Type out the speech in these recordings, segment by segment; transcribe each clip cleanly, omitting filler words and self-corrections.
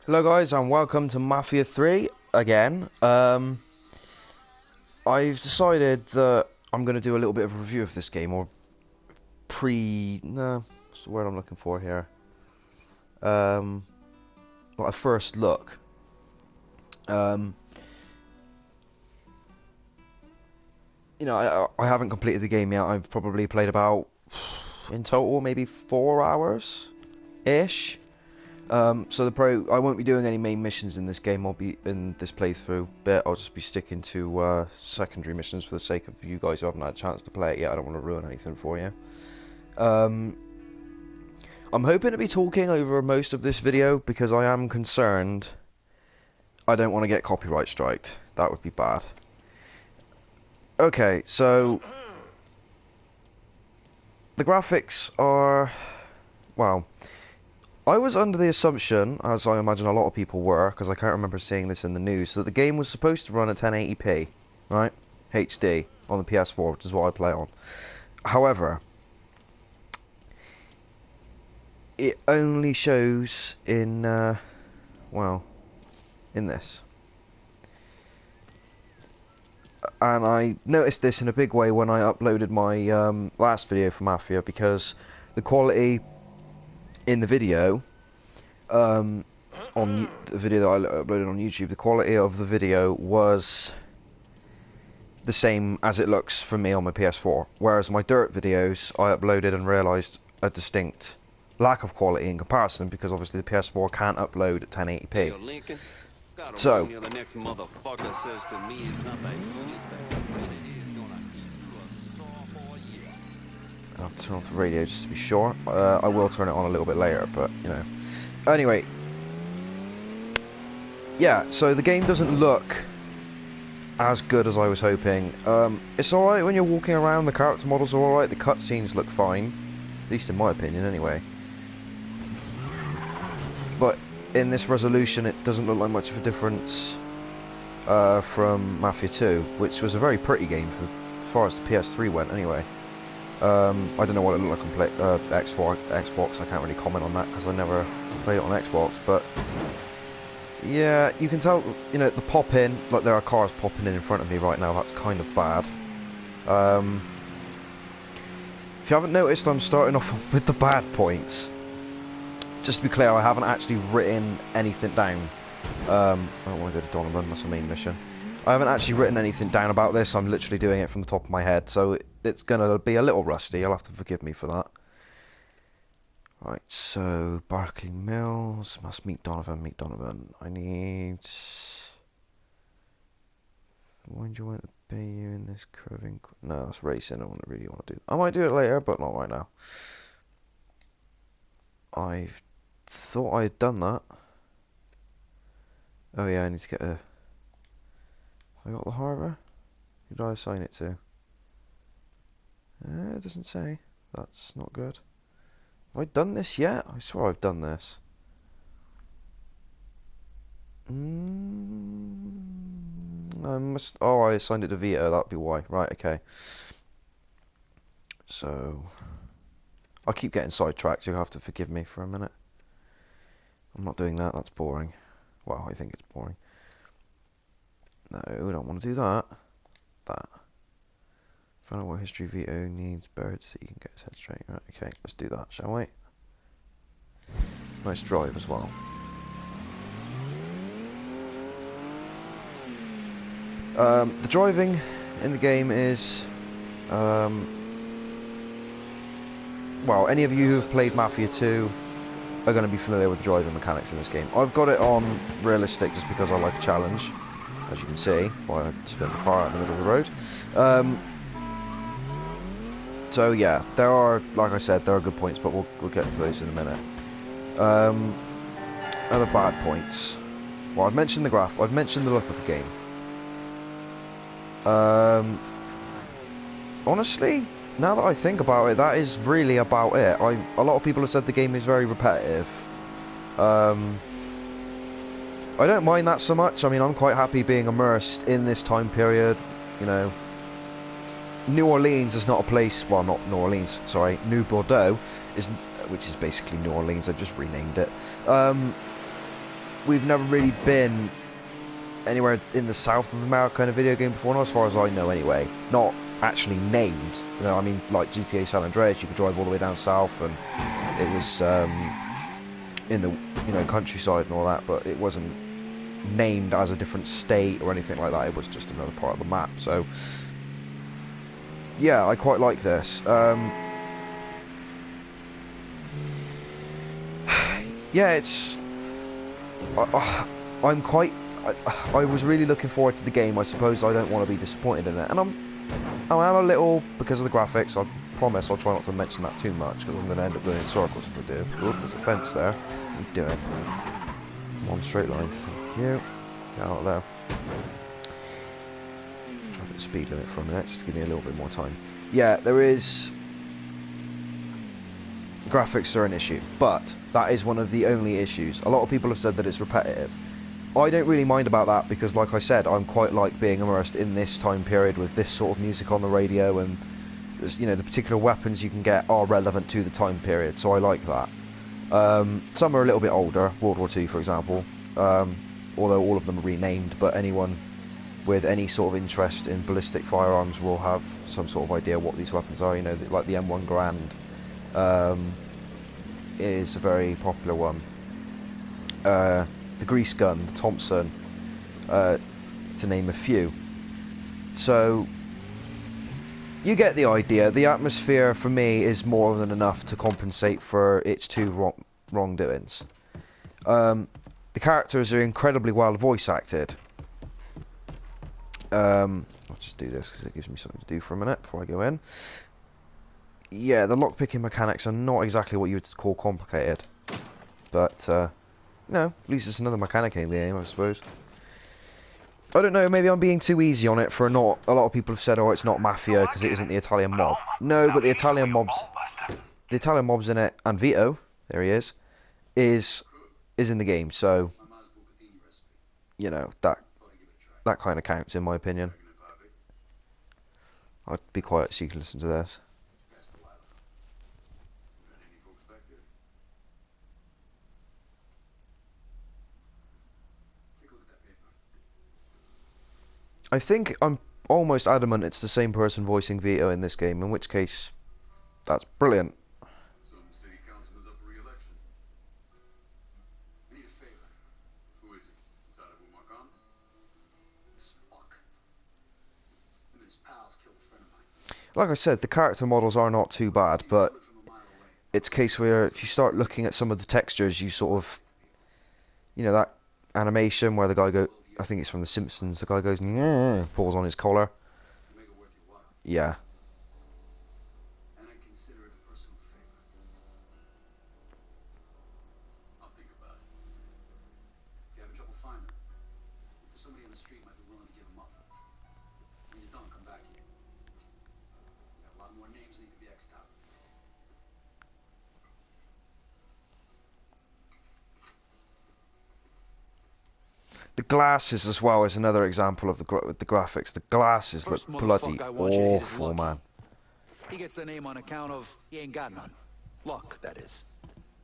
Hello guys and welcome to Mafia 3 again. I've decided that I'm going to do a little bit of a review of this game, or no, what's the word I'm looking for here? Like a first look. I haven't completed the game yet. I've probably played about, in total, maybe 4 hours-ish. So I won't be doing any main missions in this game. I'll be in this playthrough bit. I'll just be sticking to secondary missions for the sake of you guys who haven't had a chance to play it yet. I don't want to ruin anything for you. I'm hoping to be talking over most of this video because I am concerned I don't want to get copyright striked. That would be bad. Okay, so the graphics are, well, I was under the assumption, as I imagine a lot of people were, because I can't remember seeing this in the news, that the game was supposed to run at 1080p, right? HD, on the PS4, which is what I play on. However, it only shows in, well, in this. And I noticed this in a big way when I uploaded my last video for Mafia, because the quality in the video, on the video that I uploaded on YouTube, the quality of the video was the same as it looks for me on my PS4. Whereas my dirt videos, I uploaded and realised a distinct lack of quality in comparison, because obviously the PS4 can't upload at 1080p. So, I'll turn off the radio just to be sure. I will turn it on a little bit later, but, you know. Anyway. Yeah, so the game doesn't look as good as I was hoping. It's alright when you're walking around, the character models are alright, the cutscenes look fine. At least in my opinion, anyway. But in this resolution, it doesn't look like much of a difference from Mafia 2, which was a very pretty game as far as the PS3 went, anyway. I don't know what it looked like on Xbox. I can't really comment on that because I never played it on Xbox. But yeah, you can tell, you know, the pop in, like there are cars popping in front of me right now. That's kind of bad. If you haven't noticed, I'm starting off with the bad points. Just to be clear, I haven't actually written anything down. I don't want to go to Donovan. That's the main mission. I haven't actually written anything down about this. I'm literally doing it from the top of my head, so it's going to be a little rusty. You'll have to forgive me for that. Right, so Barclay Mills, must meet Donovan, I need... When do you want to pay you in this curving... No, that's racing. I don't really want to do that. I might do it later, but not right now. I thought I had done that. Oh yeah, I need to get a... I got the harbour? Who did I assign it to? It doesn't say. That's not good. Have I done this yet? I swear I've done this. I must... Oh, I assigned it to Vito. That'd be why. Right, okay. So... I keep getting sidetracked. You'll have to forgive me for a minute. I'm not doing that. That's boring. Well, I think it's boring. No, we don't want to do that. That. Find out what history Vito needs buried so you can get his head straight. Right, okay, let's do that, shall we? Nice drive as well. The driving in the game is... well, any of you who have played Mafia 2 are going to be familiar with the driving mechanics in this game. I've got it on realistic just because I like a challenge. As you can see, why I spin the car out in the middle of the road. So yeah, there are, like I said, there are good points, but we'll get to those in a minute. Other bad points. Well, I've mentioned the graph. I've mentioned the look of the game. Honestly, now that I think about it, that is really about it. A lot of people have said the game is very repetitive. I don't mind that so much. I mean, I'm quite happy being immersed in this time period, you know. New Orleans is not a place, well, not New Orleans, sorry, New Bordeaux, which is basically New Orleans, I've just renamed it. we've never really been anywhere in the south of America in a video game before, not as far as I know anyway. Not actually named. You know, I mean, like GTA San Andreas, you could drive all the way down south, and it was in the countryside and all that, but it wasn't named as a different state or anything like that. It was just another part of the map. So yeah, I quite like this. Yeah, it's I'm quite. I was really looking forward to the game. I suppose I don't want to be disappointed in it, and I am a little, because of the graphics. I promise I'll try not to mention that too much, because I'm going to end up going in circles if I do. Oop, there's a fence there. What are you doing? Come on, straight line. Thank you. Get out of there. Traffic speed limit for a minute, just to give me a little bit more time. Yeah, there is. Graphics are an issue, but that is one of the only issues. A lot of people have said that it's repetitive. I don't really mind about that, because like I said, I'm quite like being immersed in this time period with this sort of music on the radio, and you know, the particular weapons you can get are relevant to the time period, so I like that. Some are a little bit older, World War II for example, although all of them are renamed, but anyone with any sort of interest in ballistic firearms will have some sort of idea what these weapons are. You know, like the M1 Garand is a very popular one. The grease gun, the Thompson, to name a few. So you get the idea. The atmosphere for me is more than enough to compensate for its two wrongdoings. The characters are incredibly well voice acted. I'll just do this because it gives me something to do for a minute before I go in. Yeah, the lockpicking mechanics are not exactly what you would call complicated, but no, at least it's another mechanic in the game, I suppose. I don't know, maybe I'm being too easy on it for not. A lot of people have said, oh, it's not Mafia because it isn't the Italian mob. No, but the Italian mob's in it, and Vito, there he is in the game. So, you know, that kind of counts in my opinion. I'd be quiet so you can listen to this. I think I'm almost adamant it's the same person voicing Vito in this game, in which case, that's brilliant. Like I said, the character models are not too bad, but it's a case where if you start looking at some of the textures, you sort of, you know, that animation where the guy goes, I think it's from The Simpsons, the guy goes, yeah, pulls on his collar. Yeah. The glasses as well is another example of the graphics. The glasses look bloody awful, man. He gets the name on account of he ain't got none. Luck, that is.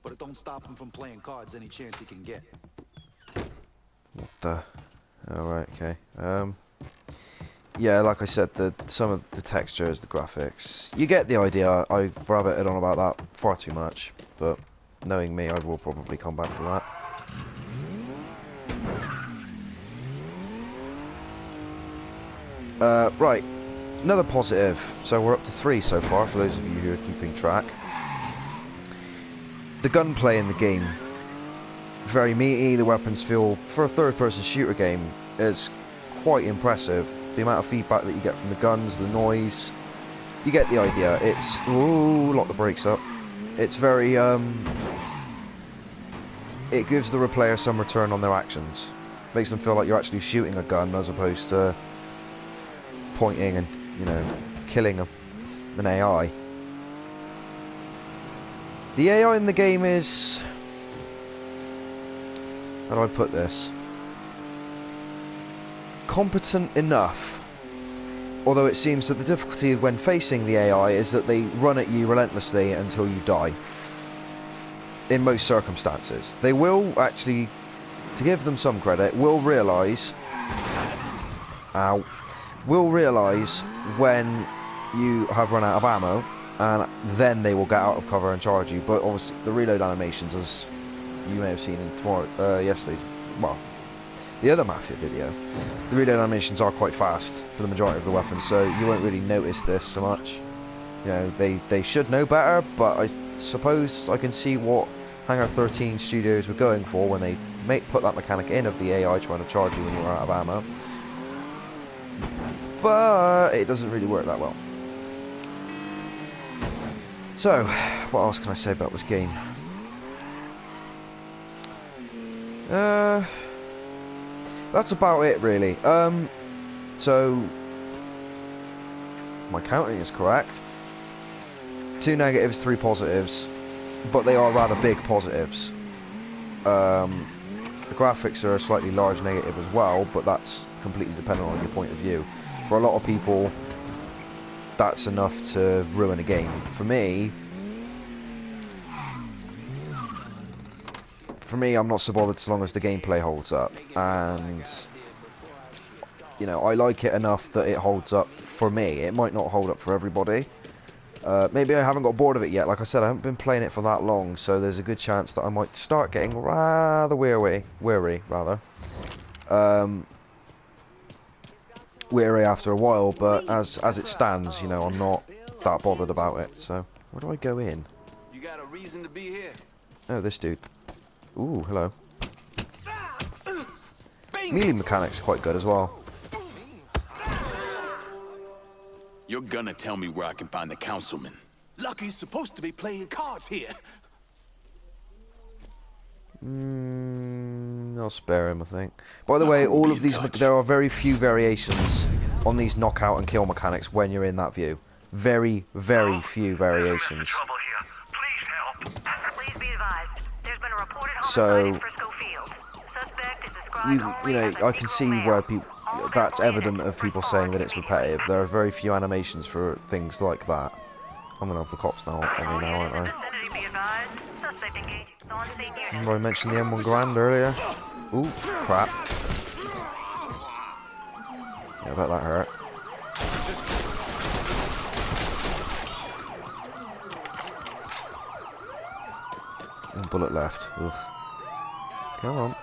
But it don't stop him from playing cards any chance he can get. What the? Alright, okay. Yeah, like I said, some of the textures, the graphics. You get the idea. I've rabbited on about that far too much, but knowing me, I will probably come back to that. Right, another positive. So we're up to 3 so far, for those of you who are keeping track. The gunplay in the game, very meaty. The weapons feel, for a third-person shooter game, is quite impressive. The amount of feedback that you get from the guns, the noise, you get the idea. It's, ooh, lock the brakes up. It's very, it gives the player some return on their actions. Makes them feel like you're actually shooting a gun as opposed to pointing and, you know, killing an AI. The AI in the game is, how do I put this? Competent enough. Although it seems that the difficulty when facing the AI is that they run at you relentlessly until you die. In most circumstances. They will actually to give them some credit, will realise... Ow. Will realise when you have run out of ammo, and then they will get out of cover and charge you. But obviously, the reload animations, as you may have seen in yesterday's... Well, the other Mafia video, the reload animations are quite fast for the majority of the weapons, so you won't really notice this so much. You know, they should know better, but I suppose I can see what Hangar 13 Studios were going for when they put that mechanic in of the AI trying to charge you when you're out of ammo. But it doesn't really work that well. So, what else can I say about this game? That's about it, really. So, if my counting is correct, 2 negatives, 3 positives, but they are rather big positives. The graphics are a slightly large negative as well, but that's completely dependent on your point of view. For a lot of people, that's enough to ruin a game. For me, I'm not so bothered as long as the gameplay holds up, and you know, I like it enough that it holds up for me. It might not hold up for everybody. Maybe I haven't got bored of it yet. Like I said, I haven't been playing it for that long, so there's a good chance that I might start getting rather weary after a while. But as it stands, you know, I'm not that bothered about it. So where do I go in? You got a reason to be here. Oh, this dude. Ooh, hello. Melee mechanics quite good as well. You're gonna tell me where I can find the councilman. Lucky's supposed to be playing cards here. I'll spare him, I think. By the way, all of these, there are very few variations on these knockout and kill mechanics when you're in that view. Very, very few variations. So, you know, I can see where people, that's evident of people saying that it's repetitive. There are very few animations for things like that. I'm gonna have the cops now, on me now, aren't I? Remember I mentioned the M1 Grand earlier? Ooh, crap. Yeah, I bet that hurt. One bullet left. Ugh. Come on.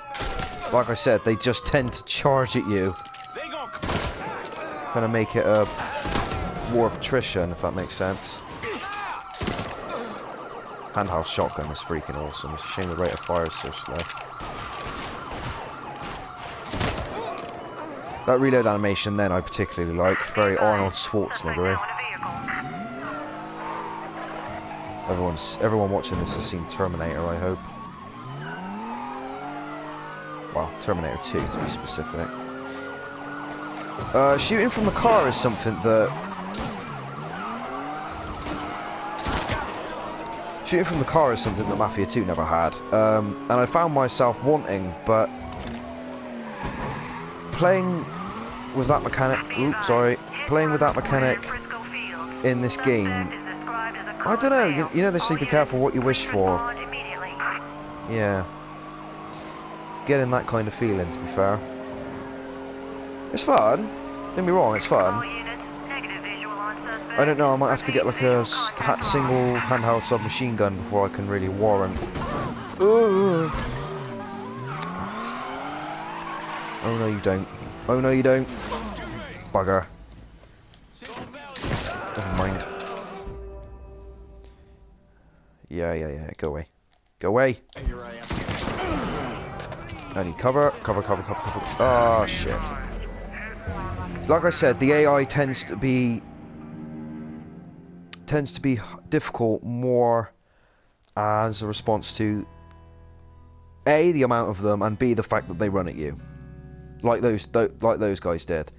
Like I said, they just tend to charge at you. Kind of make it a war of attrition, if that makes sense. Handheld shotgun is freaking awesome. It's a shame the rate of fire is so slow. That reload animation then I particularly like. Very Arnold Schwarzenegger. Everyone watching this has seen Terminator, I hope. Well, Terminator 2 to be specific. Shooting from the car is something that... Shooting from the car is something that Mafia 2 never had. And I found myself wanting, but... Playing with that mechanic... Oops, sorry. Playing with that mechanic in this game... I don't know, you know they say be careful what you wish for. Yeah. Getting that kind of feeling, to be fair. It's fun. Don't get me wrong, it's fun. I don't know, I might have to get like a single handheld submachine gun before I can really warrant. Ooh. Oh no you don't. Oh no you don't. Bugger. Never mind. Yeah, go away. Go away! I need cover. Cover. Oh shit. Like I said, the AI tends to be difficult more as a response to A, the amount of them, and B, the fact that they run at you. Like those guys did.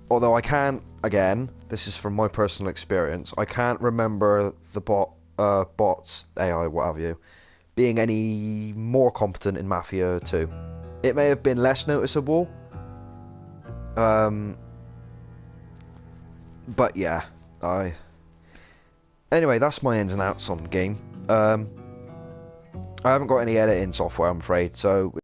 Although I can't, again, this is from my personal experience, I can't remember the bots, AI, what have you, being any more competent in Mafia 2. It may have been less noticeable, but yeah, anyway, that's my ins and outs on the game. I haven't got any editing software, I'm afraid, so